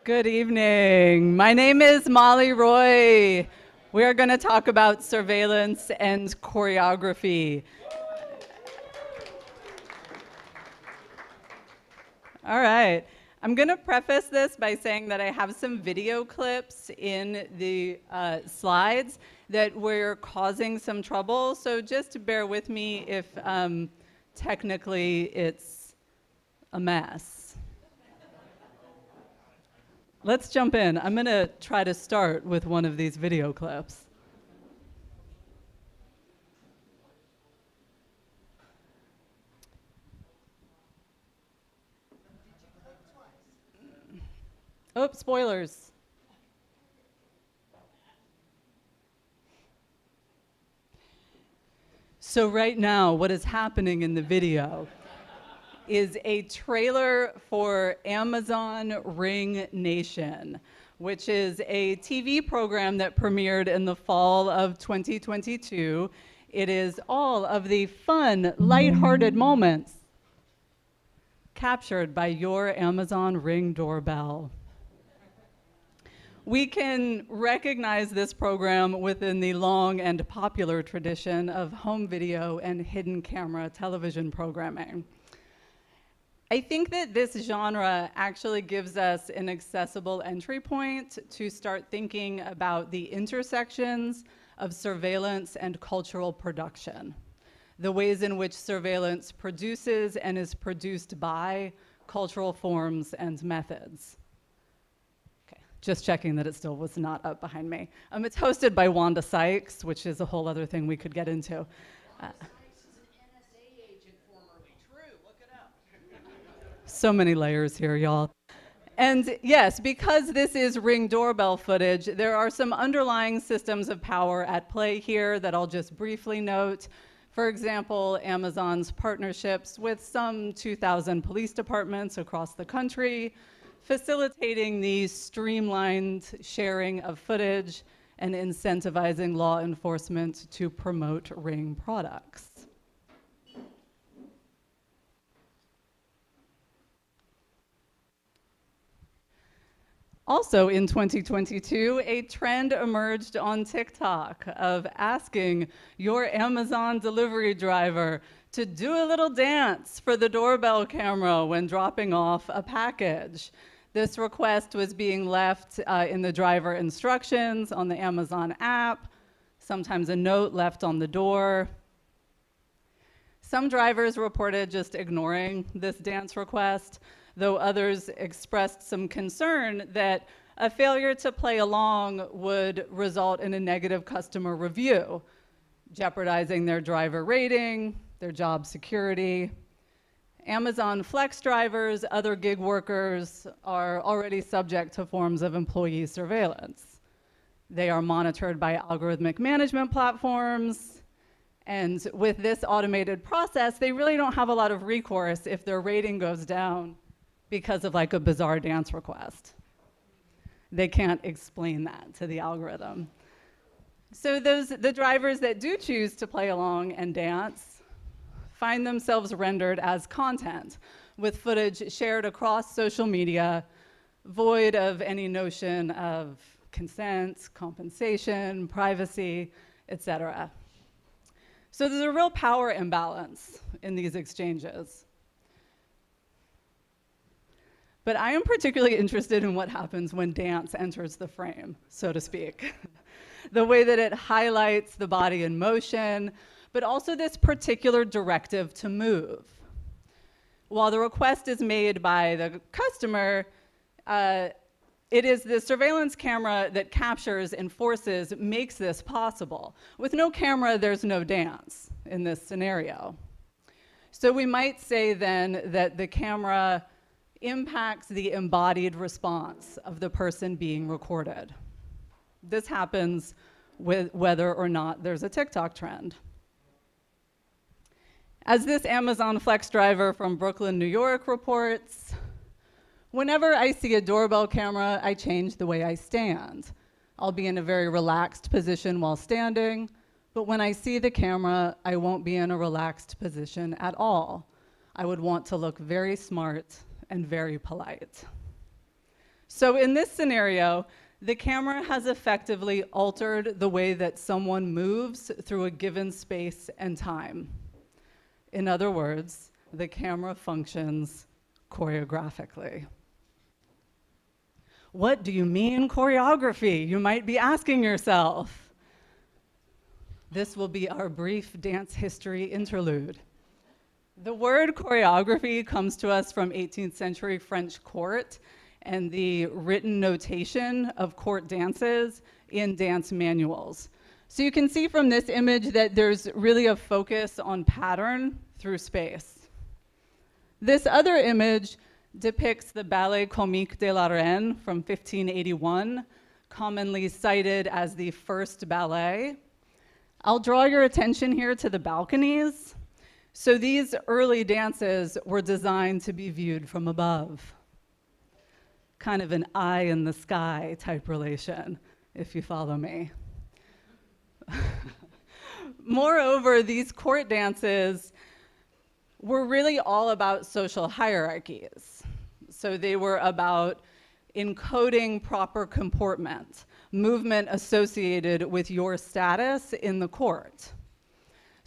Good evening. My name is Molly Roy. We are going to talk about surveillance and choreography. All right. I'm going to preface this by saying that I have some video clips in the slides that were causing some trouble. So just bear with me if technically it's a mess. Let's jump in. I'm going to try to start with one of these video clips. Oh, spoilers. So right now, what is happening in the video is a trailer for Amazon Ring Nation, which is a TV program that premiered in the fall of 2022. It is all of the fun, lighthearted moments captured by your Amazon Ring doorbell. We can recognize this program within the long and popular tradition of home video and hidden camera television programming. I think that this genre actually gives us an accessible entry point to start thinking about the intersections of surveillance and cultural production, the ways in which surveillance produces and is produced by cultural forms and methods. Okay, just checking that it still was not up behind me. It's hosted by Wanda Sykes, which is a whole other thing we could get into. So many layers here, y'all. And yes, because this is Ring doorbell footage, there are some underlying systems of power at play here that I'll just briefly note. For example, Amazon's partnerships with some 2,000 police departments across the country, facilitating the streamlined sharing of footage and incentivizing law enforcement to promote Ring products. Also in 2022, a trend emerged on TikTok of asking your Amazon delivery driver to do a little dance for the doorbell camera when dropping off a package. This request was being left in the driver instructions on the Amazon app, sometimes a note left on the door. Some drivers reported just ignoring this dance request, though others expressed some concern that a failure to play along would result in a negative customer review, jeopardizing their driver rating, their job security. Amazon Flex drivers, other gig workers are already subject to forms of employee surveillance. They are monitored by algorithmic management platforms, and with this automated process, they really don't have a lot of recourse if their rating goes down because of like a bizarre dance request. They can't explain that to the algorithm. So the drivers that do choose to play along and dance find themselves rendered as content with footage shared across social media, void of any notion of consent, compensation, privacy, etc. So there's a real power imbalance in these exchanges. But I am particularly interested in what happens when dance enters the frame, so to speak. The way that it highlights the body in motion, but also this particular directive to move. While the request is made by the customer, it is the surveillance camera that captures, enforces, makes this possible. With no camera, there's no dance in this scenario. So we might say then that the camera impacts the embodied response of the person being recorded. This happens with whether or not there's a TikTok trend. As this Amazon Flex driver from Brooklyn, New York reports, whenever I see a doorbell camera, I change the way I stand. I'll be in a very relaxed position while standing, but when I see the camera, I won't be in a relaxed position at all. I would want to look very smart and very polite. So in this scenario, the camera has effectively altered the way that someone moves through a given space and time. In other words, the camera functions choreographically. What do you mean choreography? You might be asking yourself. This will be our brief dance history interlude. The word choreography comes to us from 18th century French court and the written notation of court dances in dance manuals. So you can see from this image that there's really a focus on pattern through space. This other image depicts the Ballet Comique de la Reine from 1581, commonly cited as the first ballet. I'll draw your attention here to the balconies. So these early dances were designed to be viewed from above. Kind of an eye in the sky type relation, if you follow me. Moreover, these court dances were really all about social hierarchies. So they were about encoding proper comportment, movement associated with your status in the court.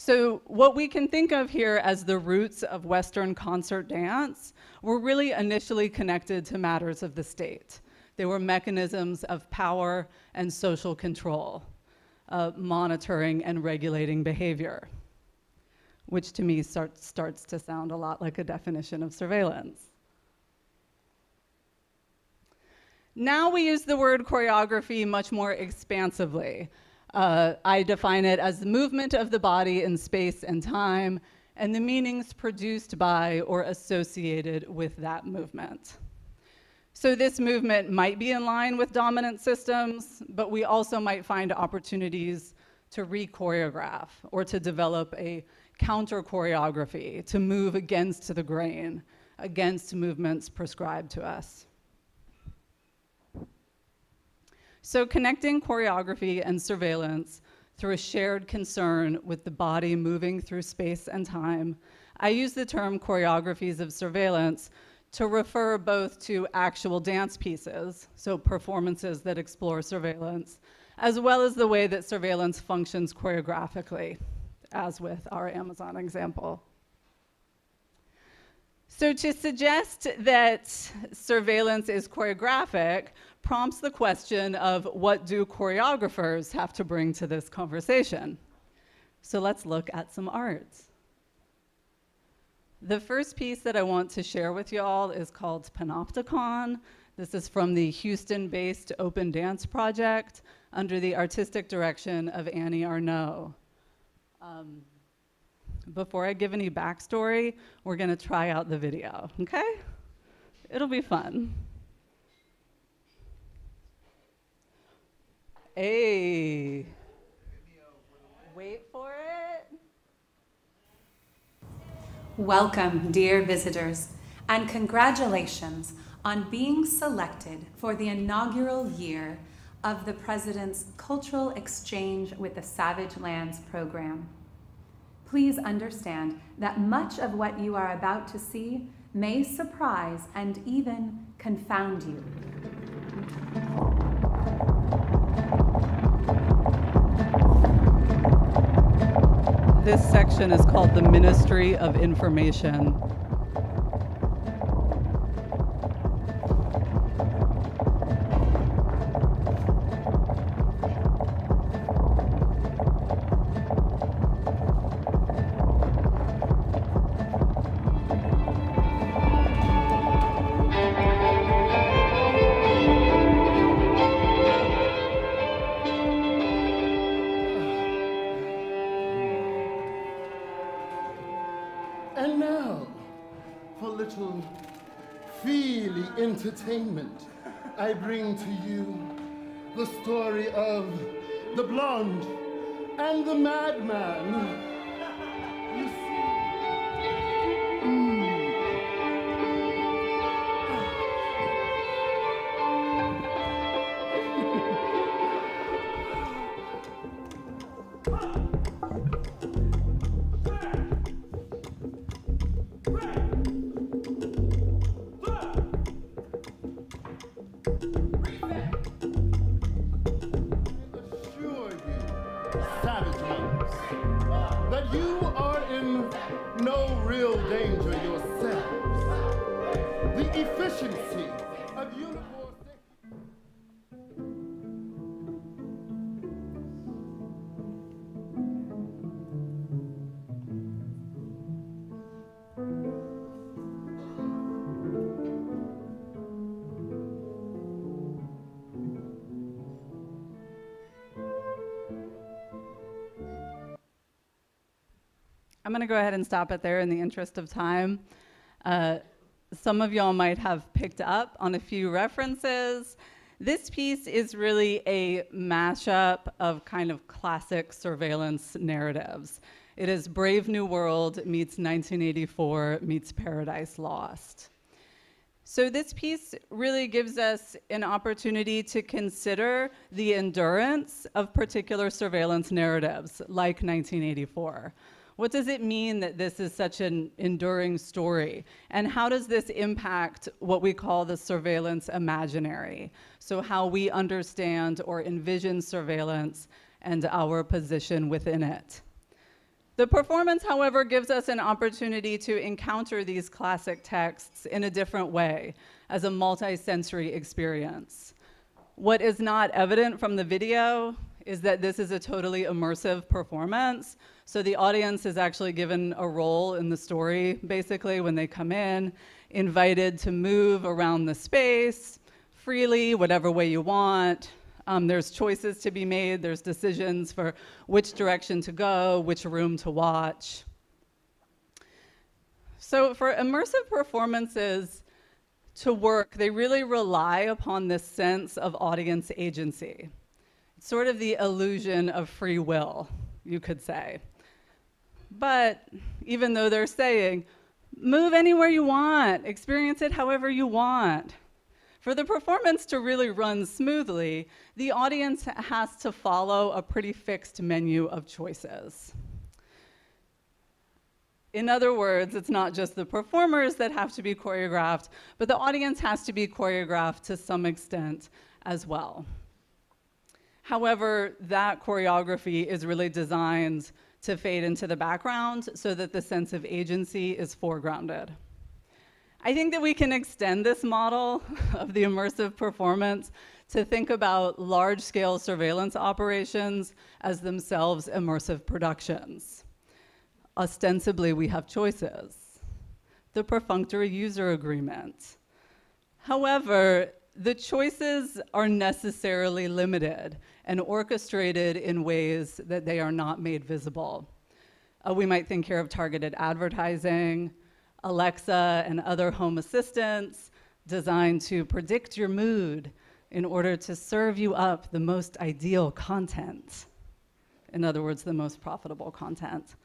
So what we can think of here as the roots of Western concert dance were really initially connected to matters of the state. They were mechanisms of power and social control, monitoring and regulating behavior, which to me starts to sound a lot like a definition of surveillance. Now we use the word choreography much more expansively. I define it as the movement of the body in space and time, and the meanings produced by or associated with that movement. So this movement might be in line with dominant systems, but we also might find opportunities to re-choreograph or to develop a counter-choreography, to move against the grain, against movements prescribed to us. So connecting choreography and surveillance through a shared concern with the body moving through space and time, I use the term choreographies of surveillance to refer both to actual dance pieces, so performances that explore surveillance, as well as the way that surveillance functions choreographically, as with our Amazon example. So to suggest that surveillance is choreographic prompts the question of what do choreographers have to bring to this conversation? So let's look at some art. The first piece that I want to share with you all is called Panopticon. This is from the Houston-based Open Dance Project under the artistic direction of Annie Arnaud. Before I give any backstory, we're going to try out the video, okay? It'll be fun. Hey. Wait for it. Welcome, dear visitors, and congratulations on being selected for the inaugural year of the President's Cultural Exchange with the Savage Lands program. Please understand that much of what you are about to see may surprise and even confound you. This section is called the Ministry of Information. And now, for little feely entertainment, I bring to you the story of the blonde and the madman. You see, but you are in no real danger yourselves. The efficiency of uniform safety. I'm going to go ahead and stop it there in the interest of time. Some of y'all might have picked up on a few references. This piece is really a mashup of kind of classic surveillance narratives. It is Brave New World meets 1984 meets Paradise Lost. So this piece really gives us an opportunity to consider the endurance of particular surveillance narratives, like 1984. What does it mean that this is such an enduring story? And how does this impact what we call the surveillance imaginary? So how we understand or envision surveillance and our position within it. The performance, however, gives us an opportunity to encounter these classic texts in a different way, as a multi-sensory experience. What is not evident from the video is that this is a totally immersive performance. So the audience is actually given a role in the story, basically, when they come in, invited to move around the space freely, whatever way you want. There's choices to be made. There's decisions for which direction to go, which room to watch. So for immersive performances to work, they really rely upon this sense of audience agency. It's sort of the illusion of free will, you could say. But even though they're saying, move anywhere you want, experience it however you want, for the performance to really run smoothly, the audience has to follow a pretty fixed menu of choices. In other words, it's not just the performers that have to be choreographed, but the audience has to be choreographed to some extent as well. However, that choreography is really designed to fade into the background so that the sense of agency is foregrounded. I think that we can extend this model of the immersive performance to think about large-scale surveillance operations as themselves immersive productions. Ostensibly, we have choices. The perfunctory user agreement. However, the choices are necessarily limited and orchestrated in ways that they are not made visible. We might think here of targeted advertising, Alexa and other home assistants designed to predict your mood in order to serve you up the most ideal content. In other words, the most profitable content.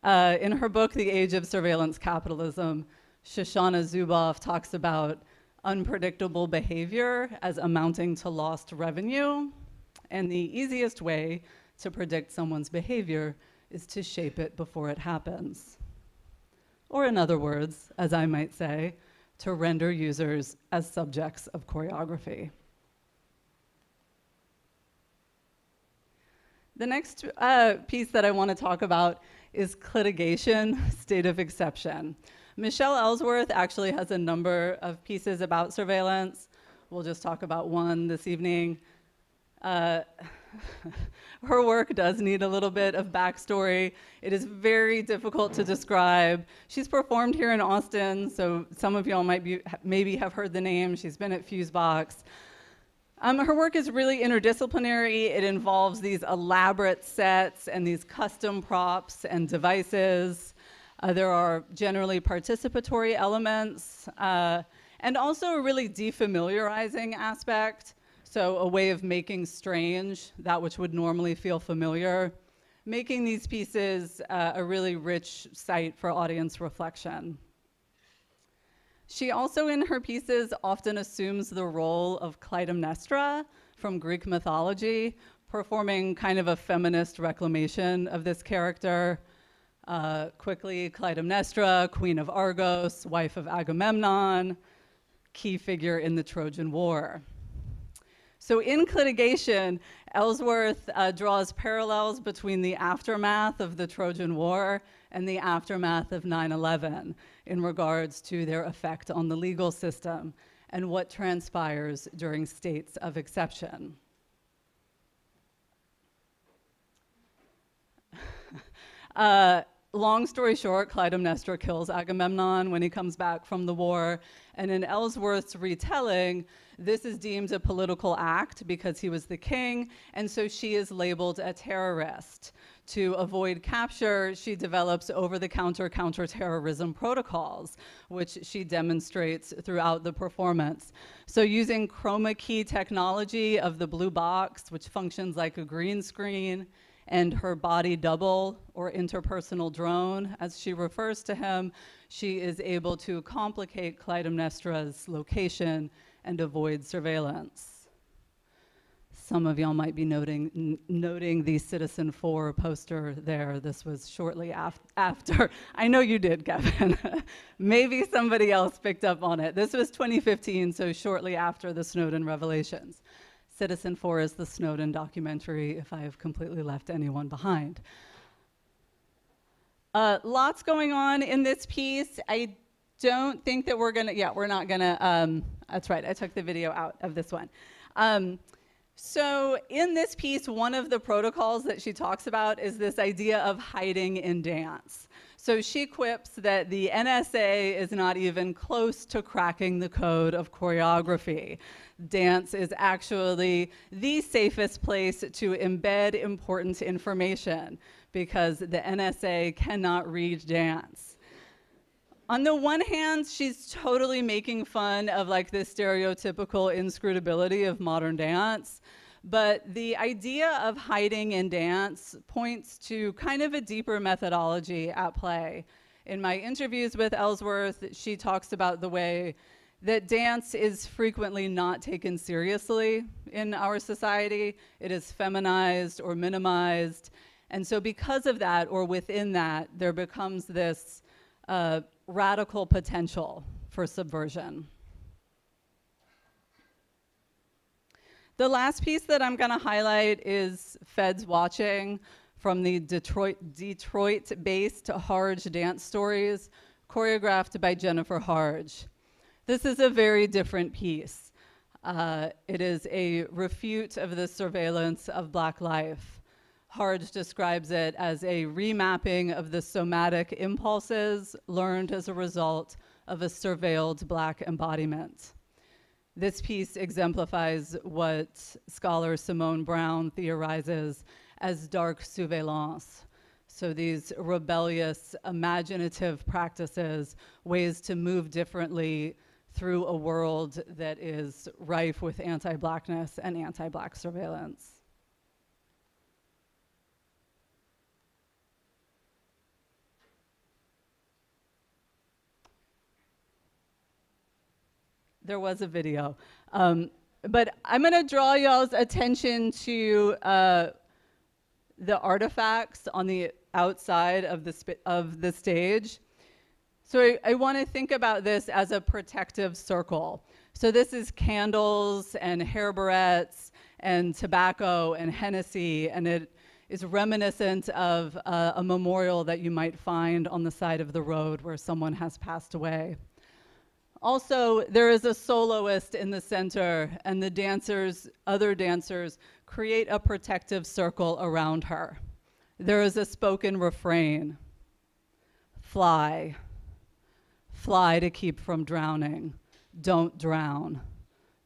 In her book, The Age of Surveillance Capitalism, Shoshana Zuboff talks about unpredictable behavior as amounting to lost revenue. And the easiest way to predict someone's behavior is to shape it before it happens. Or in other words, as I might say, to render users as subjects of choreography. The next piece that I want to talk about is litigation, state of exception. Michelle Ellsworth actually has a number of pieces about surveillance. We'll just talk about one this evening. Her work does need a little bit of backstory. It is very difficult to describe. She's performed here in Austin, so some of y'all maybe have heard the name. She's been at Fusebox. Her work is really interdisciplinary. It involves these elaborate sets and these custom props and devices. There are generally participatory elements and also a really defamiliarizing aspect. So a way of making strange that which would normally feel familiar, making these pieces a really rich site for audience reflection. She also, in her pieces, often assumes the role of Clytemnestra from Greek mythology, performing kind of a feminist reclamation of this character. Quickly, Clytemnestra, Queen of Argos, wife of Agamemnon, key figure in the Trojan War. So in litigation, Ellsworth draws parallels between the aftermath of the Trojan War and the aftermath of 9/11 in regards to their effect on the legal system and what transpires during states of exception. Long story short, Clytemnestra kills Agamemnon when he comes back from the war, and in Ellsworth's retelling, this is deemed a political act because he was the king, and so she is labeled a terrorist. To avoid capture, she develops over-the-counter counterterrorism protocols, which she demonstrates throughout the performance. So using chroma key technology of the blue box, which functions like a green screen, and her body double, or interpersonal drone, as she refers to him, she is able to complicate Clytemnestra's location and avoid surveillance. Some of y'all might be noting the Citizen4 poster there. This was shortly after. I know you did, Kevin. Maybe somebody else picked up on it. This was 2015, so shortly after the Snowden revelations. Citizen4 is the Snowden documentary, if I have completely left anyone behind. Lots going on in this piece. I don't think that we're not gonna, that's right, I took the video out of this one. So in this piece, one of the protocols that she talks about is this idea of hiding in dance. So she quips that the NSA is not even close to cracking the code of choreography. Dance is actually the safest place to embed important information because the NSA cannot read dance. On the one hand, she's totally making fun of like the stereotypical inscrutability of modern dance, but the idea of hiding in dance points to kind of a deeper methodology at play. In my interviews with Ellsworth, she talks about the way that dance is frequently not taken seriously in our society. It is feminized or minimized. And so because of that, or within that, there becomes this radical potential for subversion. The last piece that I'm gonna highlight is Feds Watching, from the Detroit-based Harge Dance Stories, choreographed by Jennifer Harge. This is a very different piece. It is a refute of the surveillance of Black life. Harge describes it as a remapping of the somatic impulses learned as a result of a surveilled Black embodiment. This piece exemplifies what scholar Simone Brown theorizes as dark surveillance. So these rebellious, imaginative practices, ways to move differently through a world that is rife with anti-Blackness and anti-Black surveillance. There was a video. But I'm gonna draw y'all's attention to the artifacts on the outside of the stage. So I wanna think about this as a protective circle. So this is candles and hair barrettes and tobacco and Hennessy, and it is reminiscent of a memorial that you might find on the side of the road where someone has passed away. Also, there is a soloist in the center, and the other dancers create a protective circle around her. There is a spoken refrain: fly, fly to keep from drowning, don't drown,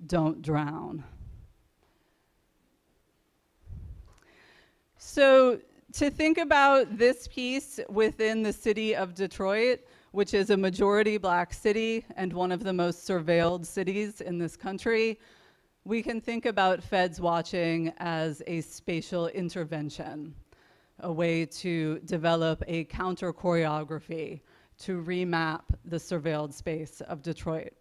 don't drown. So to think about this piece within the city of Detroit, which is a majority Black city and one of the most surveilled cities in this country, we can think about Feds Watching as a spatial intervention, a way to develop a counter choreography to remap the surveilled space of Detroit.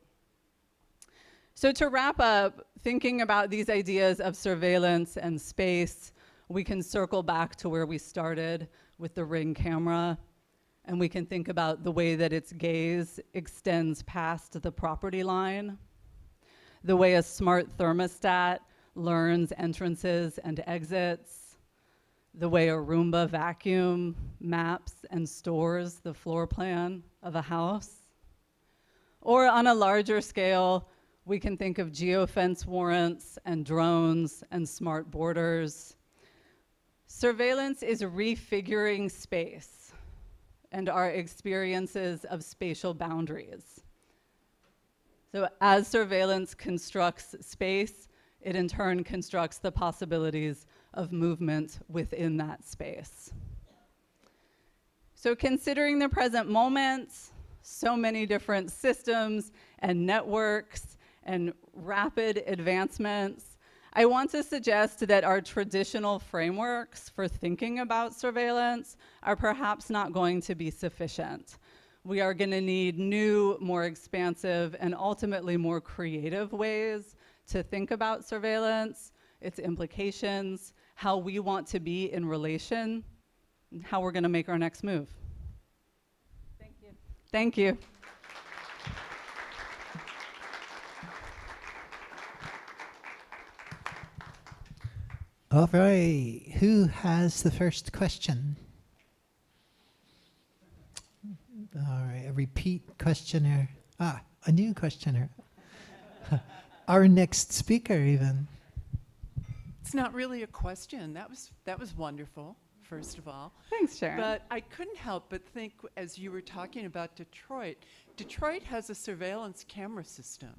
So to wrap up, thinking about these ideas of surveillance and space, we can circle back to where we started with the Ring camera. And we can think about the way that its gaze extends past the property line, the way a smart thermostat learns entrances and exits, the way a Roomba vacuum maps and stores the floor plan of a house. Or on a larger scale, we can think of geofence warrants and drones and smart borders. Surveillance is refiguring space and our experiences of spatial boundaries. So as surveillance constructs space, it in turn constructs the possibilities of movement within that space. So considering the present moment, so many different systems and networks and rapid advancements, I want to suggest that our traditional frameworks for thinking about surveillance are perhaps not going to be sufficient. We are going to need new, more expansive, and ultimately more creative ways to think about surveillance, its implications, how we want to be in relation, and how we're going to make our next move. Thank you. Thank you. All right, who has the first question? All right, a repeat questioner. A new questioner. Our next speaker even. It's not really a question. That was wonderful, first of all. Thanks, Sharon. But I couldn't help but think, as you were talking about Detroit, Detroit has a surveillance camera system.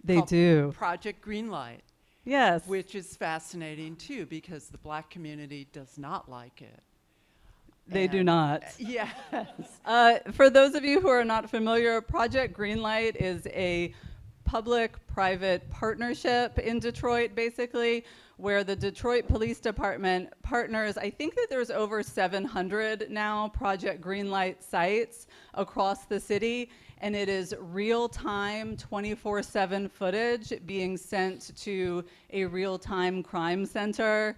They called do. Project Greenlight. Yes. Which is fascinating, too, because the Black community does not like it. They do not. Yes. For those of you who are not familiar, Project Greenlight is a public-private partnership in Detroit, basically, where the Detroit Police Department partners. I think that there's over 700 now Project Greenlight sites across the city, and it is real-time, 24/7 footage being sent to a real-time crime center.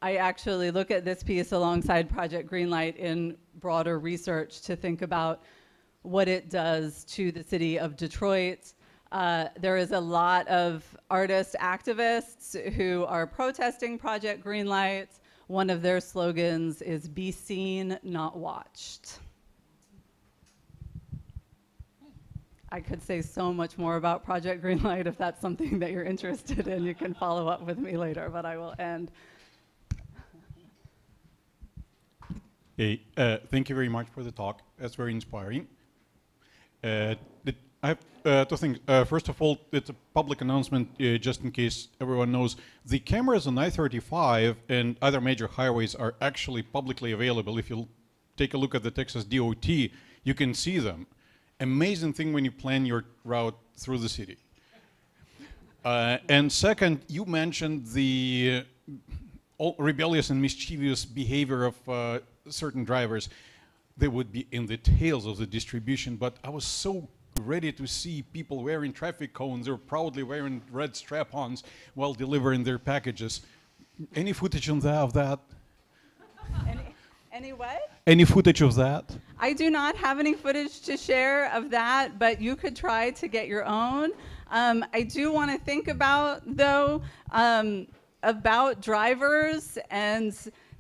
I actually look at this piece alongside Project Greenlight in broader research to think about what it does to the city of Detroit. There is a lot of artist activists who are protesting Project Greenlight. One of their slogans is "Be seen, not watched." I could say so much more about Project Greenlight. If that's something that you're interested in, you can follow up with me later, but I will end. Hey, thank you very much for the talk. That's very inspiring. I have two things. First of all, it's a public announcement, just in case everyone knows. The cameras on I-35 and other major highways are actually publicly available. If you take a look at the Texas DOT, you can see them. Amazing thing when you plan your route through the city. And second, you mentioned the rebellious and mischievous behavior of certain drivers. They would be in the tails of the distribution, but I was so ready to see people wearing traffic cones or proudly wearing red strap-ons while delivering their packages. Any footage on that, of that? Any what? Any footage of that? I do not have any footage to share of that, but you could try to get your own. I do want to think about, though, about drivers and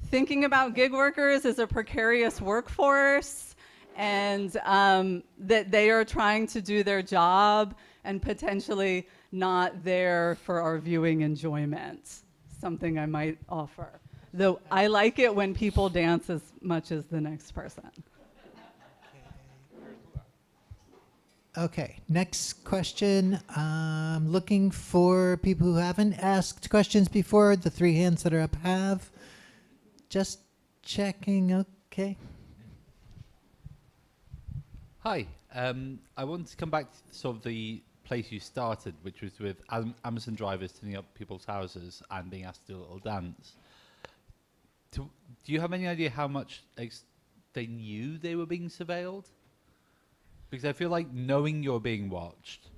thinking about gig workers as a precarious workforce, and that they are trying to do their job and potentially not there for our viewing enjoyment. Something I might offer. Though I like it when people dance as much as the next person. Okay, next question. I'm looking for people who haven't asked questions before. The three hands that are up have. Just checking, okay. Hi, I wanted to come back to sort of the place you started, which was with Amazon drivers turning up people's houses and being asked to do a little dance. Do you have any idea how much they knew they were being surveilled? Because I feel like knowing you're being watched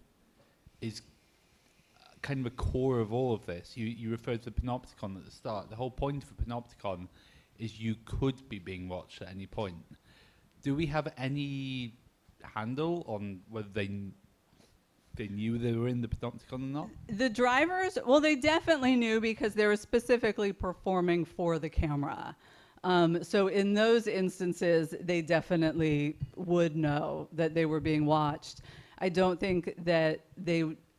is kind of a core of all of this. You referred to Panopticon at the start. The whole point of a Panopticon is you could be being watched at any point. Do we have any handle on whether they they knew they were in the panopticon or not? The drivers, well, they definitely knew because they were specifically performing for the camera. So in those instances, they definitely would know that they were being watched. I don't think that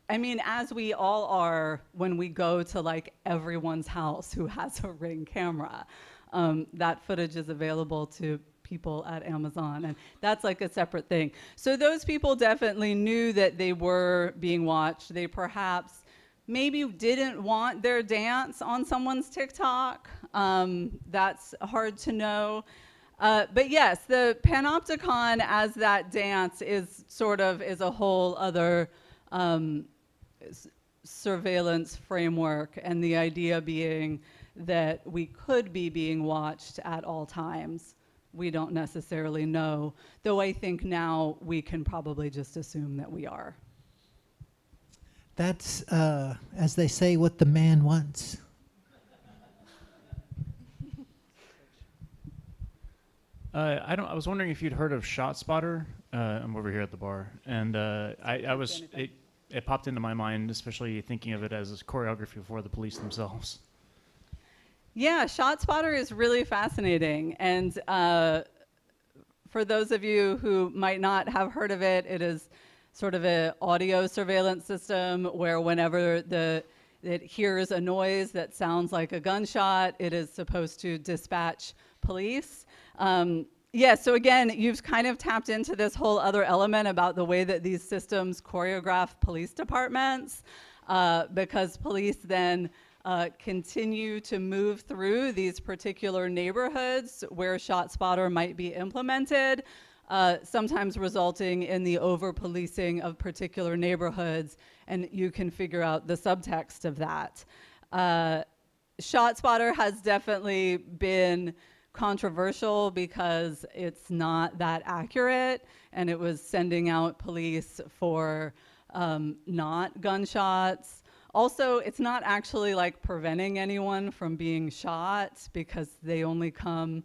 I mean, as we all are when we go to like everyone's house who has a Ring camera, that footage is available to people at Amazon, and that's like a separate thing. So those people definitely knew that they were being watched. They perhaps maybe didn't want their dance on someone's TikTok. That's hard to know. But yes, the Panopticon as that dance is a whole other surveillance framework, and the idea being that we could be being watched at all times. We don't necessarily know, though I think now we can probably just assume that we are. That's, as they say, what the man wants. I was wondering if you'd heard of ShotSpotter. I'm over here at the bar, and it popped into my mind, especially thinking of it as a choreography for the police themselves. Yeah, ShotSpotter is really fascinating, and for those of you who might not have heard of it, it is sort of an audio surveillance system where whenever it hears a noise that sounds like a gunshot, it is supposed to dispatch police. Yeah, so again, you've kind of tapped into this whole other element about the way that these systems choreograph police departments, because police then continue to move through these particular neighborhoods where ShotSpotter might be implemented, sometimes resulting in the over-policing of particular neighborhoods, and you can figure out the subtext of that. ShotSpotter has definitely been controversial because it's not that accurate, and it was sending out police for not gunshots. Also, it's not actually like preventing anyone from being shot because they only come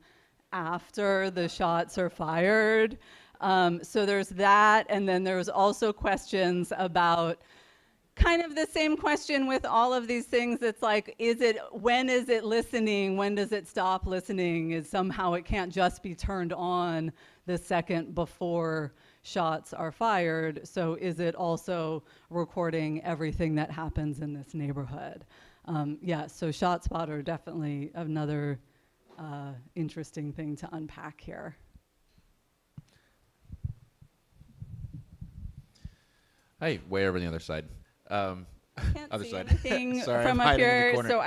after the shots are fired. So there's that, and then there's also questions about kind of the same question with all of these things. It's like, when is it listening? When does it stop listening? Is somehow it can't just be turned on the second before shots are fired. So is it also recording everything that happens in this neighborhood? Yeah, so ShotSpotter, definitely another interesting thing to unpack here. Hey, way over on the other side. Can't other see side. anything Sorry, from I'm up hiding in the here, corner. so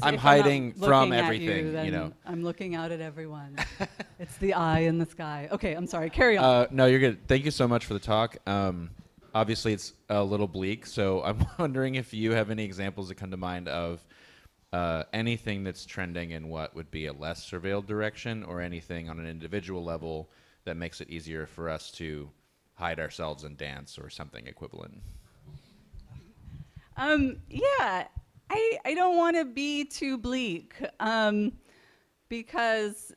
I'm hiding not from looking at everything, then you know. I'm looking out at everyone. It's the eye in the sky. Okay, I'm sorry, carry on. No, you're good. Thank you so much for the talk. Obviously, it's a little bleak, so I'm wondering if you have any examples that come to mind of anything that's trending in what would be a less surveilled direction, or anything on an individual level that makes it easier for us to hide ourselves in dance or something equivalent. Yeah, I don't want to be too bleak because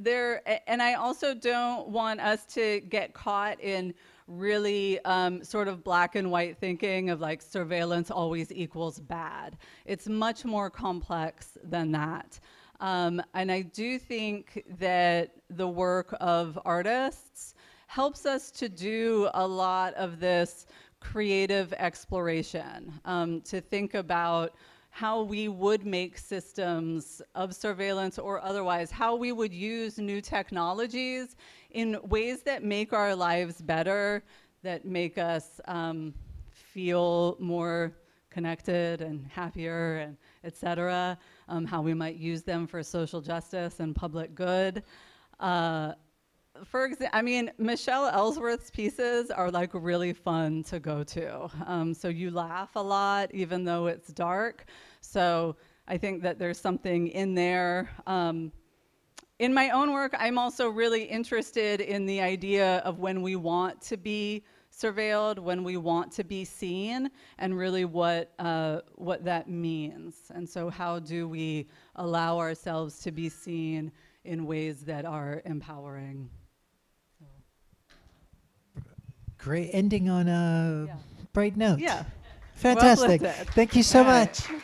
and I also don't want us to get caught in really sort of black and white thinking of like surveillance always equals bad. It's much more complex than that. And I do think that the work of artists helps us to do a lot of this creative exploration, to think about how we would make systems of surveillance or otherwise, how we would use new technologies in ways that make our lives better, that make us feel more connected and happier, and et cetera, how we might use them for social justice and public good. For example, I mean, Michelle Ellsworth's pieces are like really fun to go to. So you laugh a lot, even though it's dark. So I think that there's something in there. In my own work, I'm also really interested in the idea of when we want to be surveilled, when we want to be seen, and really what that means. And so how do we allow ourselves to be seen in ways that are empowering? Great, ending on a bright note. Yeah. Fantastic. Well-lifted. Thank you so All right. much.